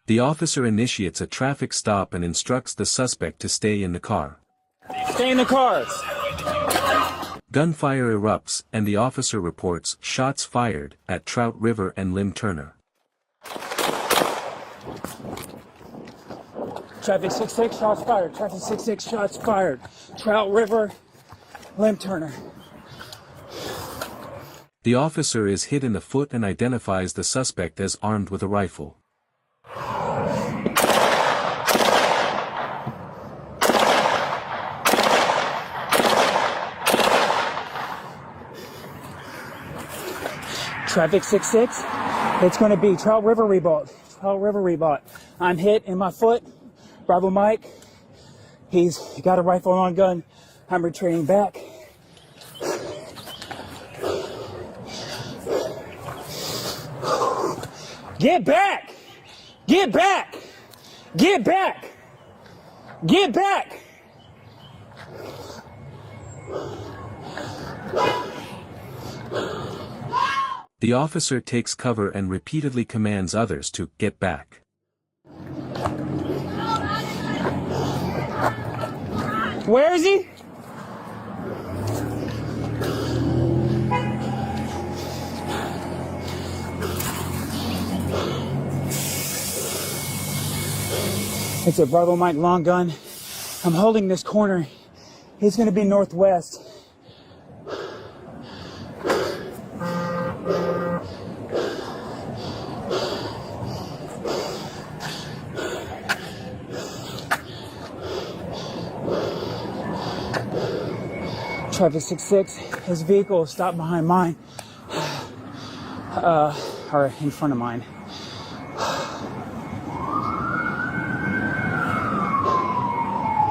The officer initiates a traffic stop and instructs the suspect to stay in the car. Stay in the cars. Gunfire erupts, and the officer reports shots fired at Trout River and Lim Turner. Traffic 66, shots fired. Traffic 66, shots fired. Trout River, Lim Turner. The officer is hit in the foot and identifies the suspect as armed with a rifle. Traffic 66, it's going to be Trout River Rebolt. Trout River Rebolt. I'm hit in my foot. Bravo Mike, he's got a rifle on gun. I'm retreating back. Get back! Get back! Get back! Get back! The officer takes cover and repeatedly commands others to get back. Where is he? It's a Bravo Mike long gun. I'm holding this corner. He's going to be northwest. Traffic 66, his vehicle stopped behind mine, or in front of mine.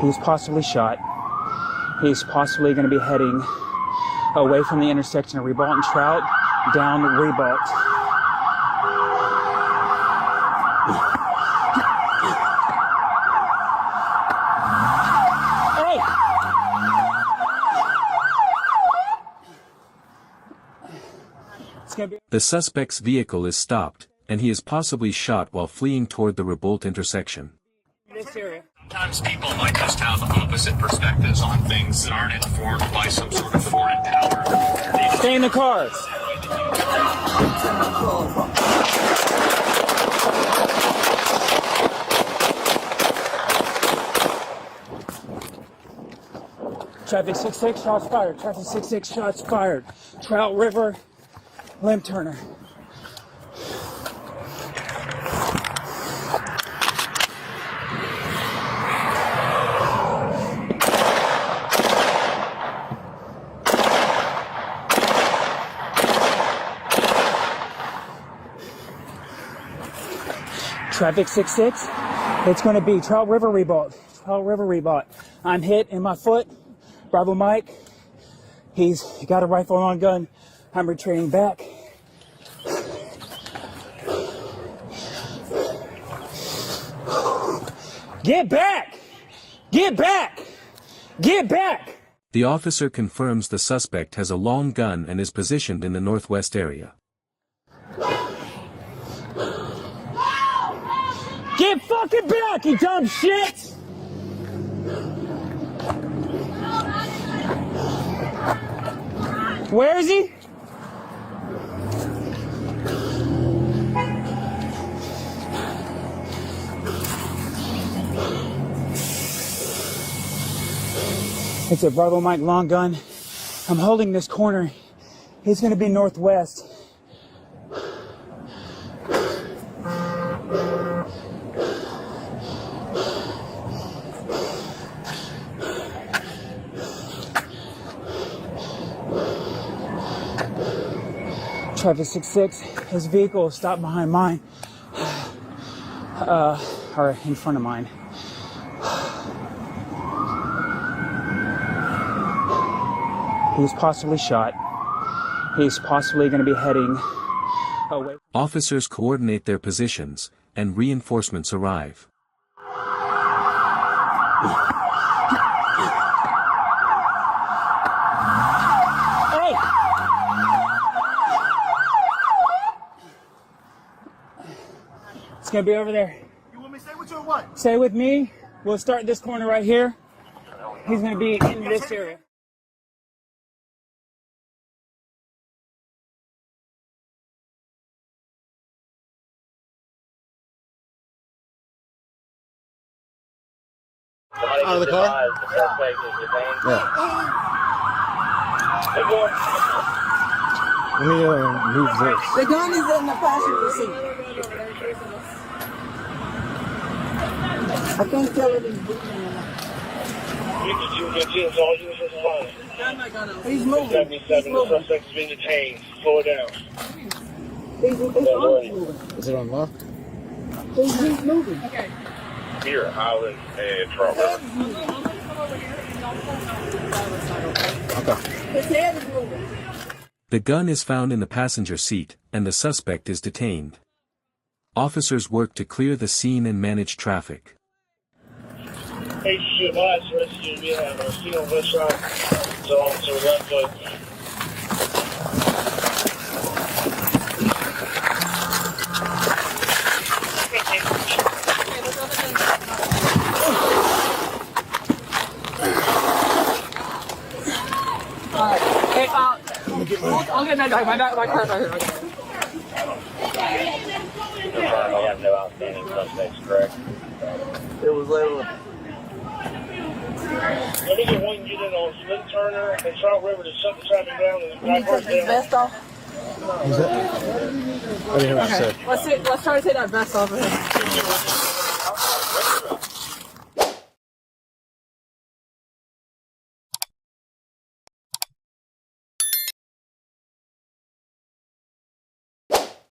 He's possibly shot. He's possibly going to be heading away from the intersection of Rebolt and Trout, down Rebolt. The suspect's vehicle is stopped, and he is possibly shot while fleeing toward the Rebolt intersection. Sometimes people might just have opposite perspectives on things that aren't informed by some sort of foreign power. Stay in the cars. Traffic 66, shots fired. Traffic 66, shots fired. Trout River, Lim Turner. Traffic 66, it's going to be Trout River Rebolt. Trout River Rebolt. I'm hit in my foot. Bravo Mike, he's got a rifle on gun. I'm retreating back. Get back! Get back! Get back! The officer confirms the suspect has a long gun and is positioned in the northwest area. Get fucking back, you dumb shit! Where is he? It's a Bravo Mike long gun. I'm holding this corner. He's going to be northwest. Traffic 66, his vehicle stopped behind mine, or in front of mine. He's possibly shot. He's possibly going to be heading away. Officers coordinate their positions, and reinforcements arrive. It's gonna be over there. You want me to stay with you or what? Stay with me. We'll start this corner right here. He's gonna be in this area. Out of the car? Yeah. Let me move this. The gun is in the passenger seat. I can't tell if he's moving or not. He's moving. 77, the suspect has been detained. Slow it down. He's moving. Is it unlocked? He's moving. Okay. Here, Highland and Trout. Okay. His head is moving. The gun is found in the passenger seat, and the suspect is detained. Officers work to clear the scene and manage traffic. Hey, shit, my last rescue, we have a scene on west side. So, officer left foot. Hey, I'll get that guy. My car's right here. You have no outstanding suspects, correct? It was labeled. Let me get one unit on Flint Turner and Trout River to shut the traffic down and Can you take his vest off? Is that? I didn't hear what you said. Let's try to take that vest off of him.